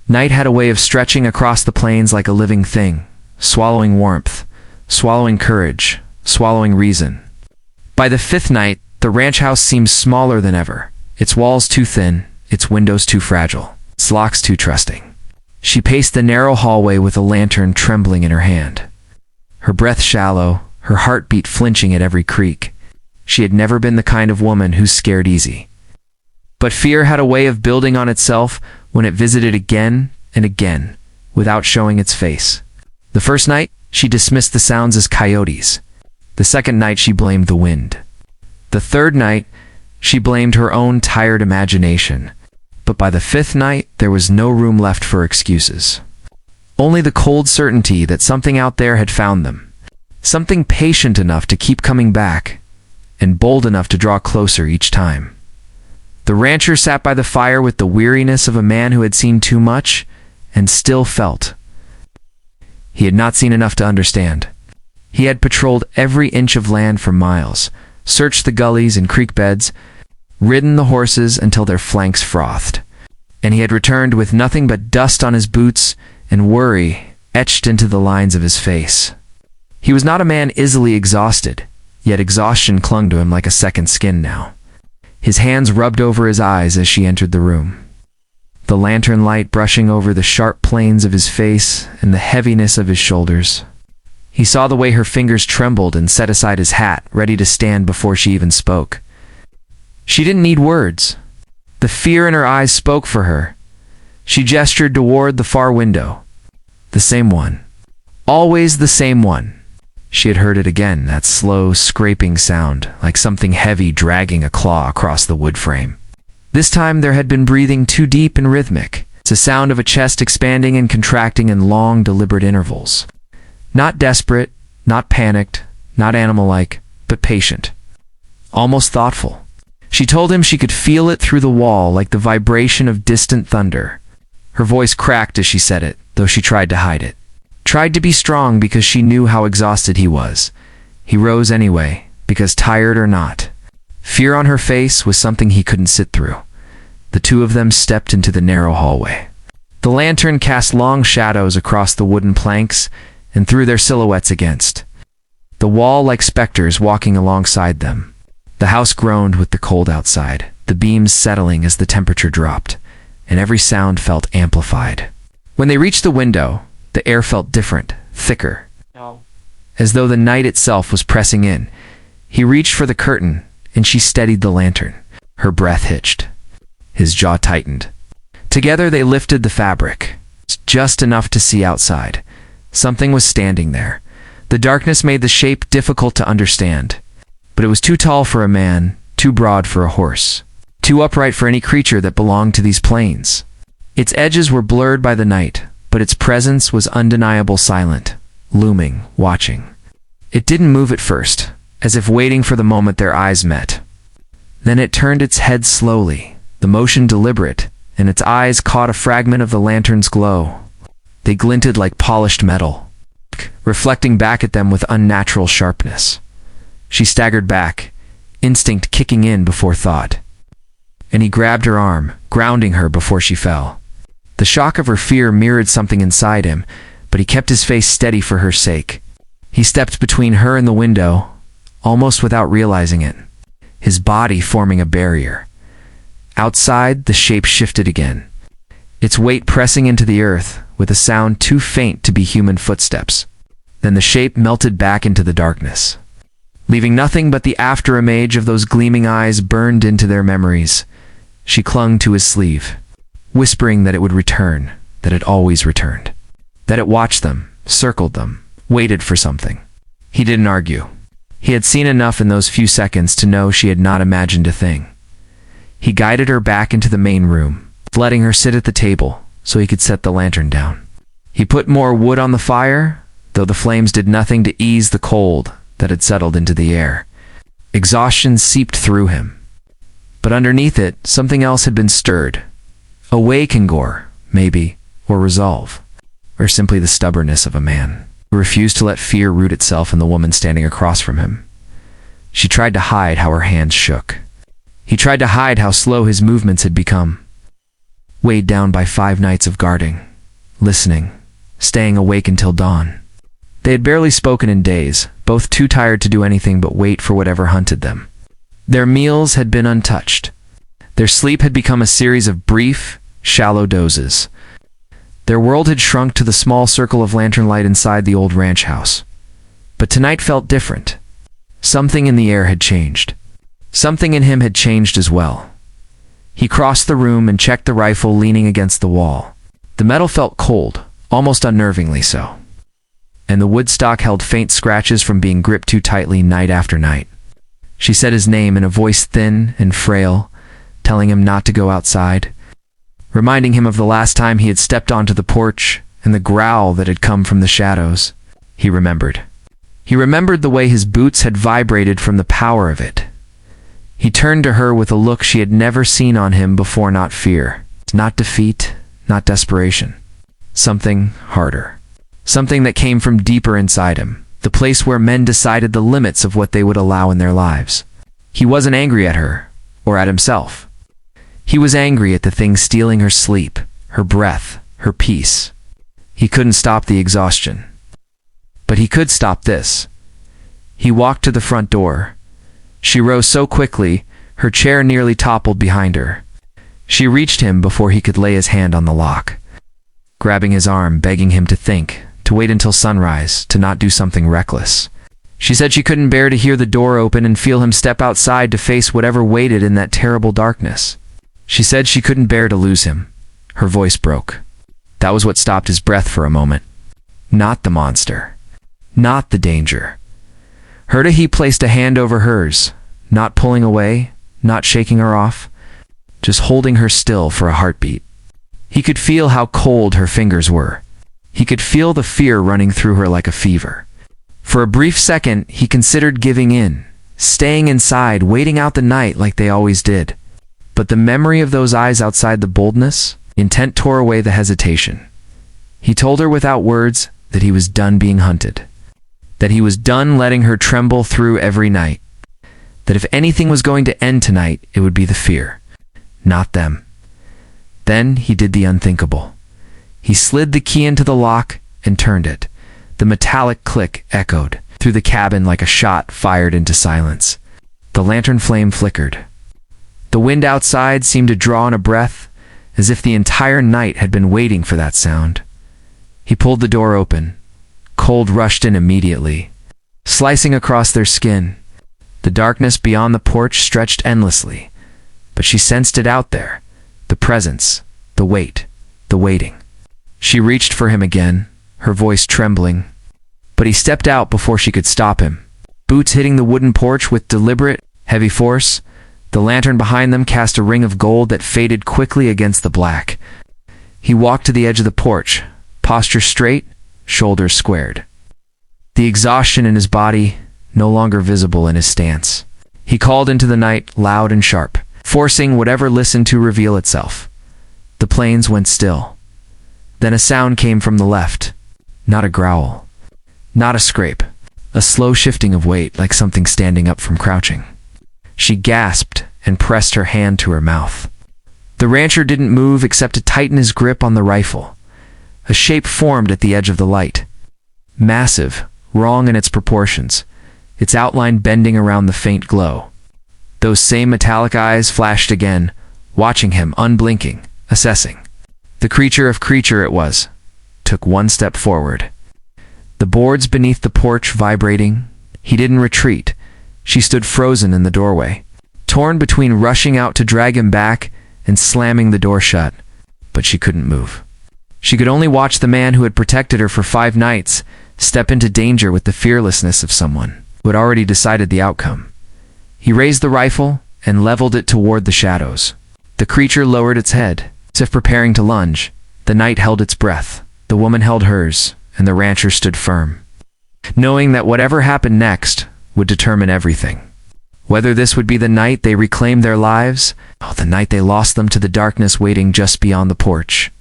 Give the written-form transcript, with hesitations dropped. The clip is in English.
Night had a way of stretching across the plains like a living thing, swallowing warmth, swallowing courage, swallowing reason. By the fifth night, the ranch house seemed smaller than ever, its walls too thin, its windows too fragile, its locks too trusting. She paced the narrow hallway with a lantern trembling in her hand. Her breath shallow, her heartbeat flinching at every creak. She had never been the kind of woman who's scared easy. But fear had a way of building on itself when it visited again and again, without showing its face. The first night, she dismissed the sounds as coyotes. The second night, she blamed the wind. The third night, she blamed her own tired imagination. But by the fifth night, there was no room left for excuses. Only the cold certainty that something out there had found them. Something patient enough to keep coming back, and bold enough to draw closer each time. The rancher sat by the fire with the weariness of a man who had seen too much, and still felt. He had not seen enough to understand. He had patrolled every inch of land for miles, searched the gullies and creek beds, ridden the horses until their flanks frothed, and he had returned with nothing but dust on his boots and worry etched into the lines of his face. He was not a man easily exhausted, yet exhaustion clung to him like a second skin now. His hands rubbed over his eyes as she entered the room. The lantern light brushing over the sharp planes of his face and the heaviness of his shoulders. He saw the way her fingers trembled and set aside his hat, ready to stand before she even spoke. She didn't need words. The fear in her eyes spoke for her. She gestured toward the far window. The same one. Always the same one. She had heard it again, that slow, scraping sound, like something heavy dragging a claw across the wood frame. This time there had been breathing too deep and rhythmic. It's a sound of a chest expanding and contracting in long, deliberate intervals. Not desperate, not panicked, not animal-like, but patient. Almost thoughtful. She told him she could feel it through the wall like the vibration of distant thunder. Her voice cracked as she said it, though she tried to hide it. Tried to be strong because she knew how exhausted he was. He rose anyway, because tired or not. Fear on her face was something he couldn't sit through. The two of them stepped into the narrow hallway. The lantern cast long shadows across the wooden planks and threw their silhouettes against the wall like specters walking alongside them. The house groaned with the cold outside, the beams settling as the temperature dropped, and every sound felt amplified. When they reached the window, the air felt different, thicker, as though the night itself was pressing in. He reached for the curtain, and she steadied the lantern. Her breath hitched. His jaw tightened. Together they lifted the fabric, just enough to see outside. Something was standing there. The darkness made the shape difficult to understand. But it was too tall for a man, too broad for a horse, too upright for any creature that belonged to these plains. Its edges were blurred by the night, but its presence was undeniable, silent, looming, watching. It didn't move at first, as if waiting for the moment their eyes met. Then it turned its head slowly, the motion deliberate, and its eyes caught a fragment of the lantern's glow. They glinted like polished metal, reflecting back at them with unnatural sharpness. She staggered back, instinct kicking in before thought. And he grabbed her arm, grounding her before she fell. The shock of her fear mirrored something inside him, but he kept his face steady for her sake. He stepped between her and the window, almost without realizing it, his body forming a barrier. Outside, the shape shifted again, its weight pressing into the earth with a sound too faint to be human footsteps. Then the shape melted back into the darkness, leaving nothing but the afterimage of those gleaming eyes burned into their memories. She clung to his sleeve, whispering that it would return, that it always returned, that it watched them, circled them, waited for something. He didn't argue. He had seen enough in those few seconds to know she had not imagined a thing. He guided her back into the main room, letting her sit at the table so he could set the lantern down. He put more wood on the fire, though the flames did nothing to ease the cold that had settled into the air. Exhaustion seeped through him. But underneath it, something else had been stirred. A waking-gore, maybe, or resolve, or simply the stubbornness of a man who refused to let fear root itself in the woman standing across from him. She tried to hide how her hands shook. He tried to hide how slow his movements had become. weighed down by 5 nights of guarding, listening, staying awake until dawn. They had barely spoken in days, both too tired to do anything but wait for whatever hunted them. Their meals had been untouched. Their sleep had become a series of brief, shallow dozes. Their world had shrunk to the small circle of lantern light inside the old ranch house. But tonight felt different. Something in the air had changed. Something in him had changed as well. He crossed the room and checked the rifle leaning against the wall. The metal felt cold, almost unnervingly so. And the wood stock held faint scratches from being gripped too tightly night after night. She said his name in a voice thin and frail, telling him not to go outside, reminding him of the last time he had stepped onto the porch and the growl that had come from the shadows. He remembered. He remembered the way his boots had vibrated from the power of it. He turned to her with a look she had never seen on him before, not fear, not defeat, not desperation. Something harder. Something that came from deeper inside him, the place where men decided the limits of what they would allow in their lives. He wasn't angry at her, or at himself. He was angry at the thing stealing her sleep, her breath, her peace. He couldn't stop the exhaustion. But he could stop this. He walked to the front door. She rose so quickly, her chair nearly toppled behind her. She reached him before he could lay his hand on the lock, grabbing his arm, begging him to think, to wait until sunrise, to not do something reckless. She said she couldn't bear to hear the door open and feel him step outside to face whatever waited in that terrible darkness. She said she couldn't bear to lose him. Her voice broke. That was what stopped his breath for a moment. Not the monster. Not the danger. He placed a hand over hers, not pulling away, not shaking her off, just holding her still for a heartbeat. He could feel how cold her fingers were. He could feel the fear running through her like a fever. For a brief second, he considered giving in, staying inside, waiting out the night like they always did. But the memory of those eyes outside the boldness, intent tore away the hesitation. He told her without words that he was done being hunted. That he was done letting her tremble through every night. That if anything was going to end tonight, it would be the fear, not them. Then he did the unthinkable. He slid the key into the lock and turned it. The metallic click echoed through the cabin like a shot fired into silence. The lantern flame flickered. The wind outside seemed to draw in a breath, as if the entire night had been waiting for that sound. He pulled the door open. Cold rushed in immediately, slicing across their skin. The darkness beyond the porch stretched endlessly, but she sensed it out there, the presence, the weight, the waiting. She reached for him again, her voice trembling, but he stepped out before she could stop him. Boots hitting the wooden porch with deliberate, heavy force, the lantern behind them cast a ring of gold that faded quickly against the black. He walked to the edge of the porch, posture straight, shoulders squared. The exhaustion in his body no longer visible in his stance. He called into the night, loud and sharp, forcing whatever listened to reveal itself. The plains went still. Then a sound came from the left. Not a growl. Not a scrape. A slow shifting of weight, like something standing up from crouching. She gasped and pressed her hand to her mouth. The rancher didn't move except to tighten his grip on the rifle. A shape formed at the edge of the light. Massive, wrong in its proportions, its outline bending around the faint glow. Those same metallic eyes flashed again, watching him, unblinking, assessing. The creature it was, took one step forward. The boards beneath the porch vibrating. He didn't retreat. She stood frozen in the doorway, torn between rushing out to drag him back and slamming the door shut. But she couldn't move. She could only watch the man who had protected her for 5 nights step into danger with the fearlessness of someone who had already decided the outcome. He raised the rifle and leveled it toward the shadows. The creature lowered its head, as if preparing to lunge. The night held its breath. The woman held hers, and the rancher stood firm, knowing that whatever happened next would determine everything. Whether this would be the night they reclaimed their lives, or the night they lost them to the darkness waiting just beyond the porch.